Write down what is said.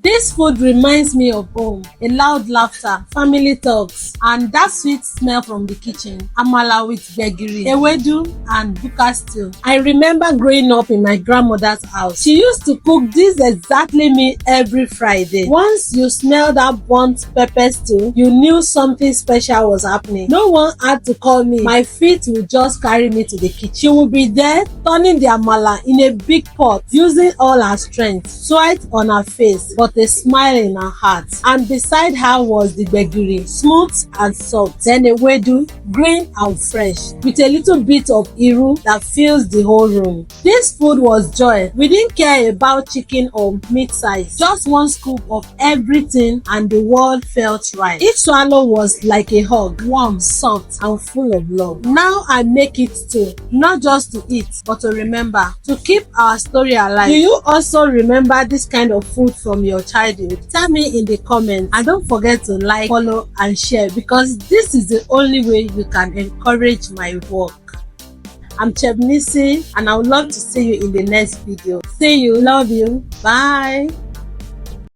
This food reminds me of home, a loud laughter, family talks, and that sweet smell from the kitchen. Amala with Gbegiri, Ewedu, and Buka Stew. I remember growing up in my grandmother's house. She used to cook this exactly meal every Friday. Once you smell that burnt pepper stew, you knew something special was happening. No one had to call me. My feet would just carry me to the kitchen. She would be there, turning the amala in a big pot, using all her strength, sweat on her face, but a smile in her heart. And beside her was the Gbegiri, smooth and soft, then Ewedu, green and fresh, with a little bit of iru that fills the whole room. This food was joy. We didn't care about chicken or meat size, just one scoop of everything and the world felt right. Each swallow was like a hug, warm, soft, and full of love. Now I make it too, not just to eat, but to remember, to keep our story alive. Do you also remember this kind of food from your childhood? Tell me in the comments, and don't forget to like, follow, and share, because this is the only way you can encourage my work. I'm Chef Nisi, and I would love to see you in the next video. See you, love you, bye.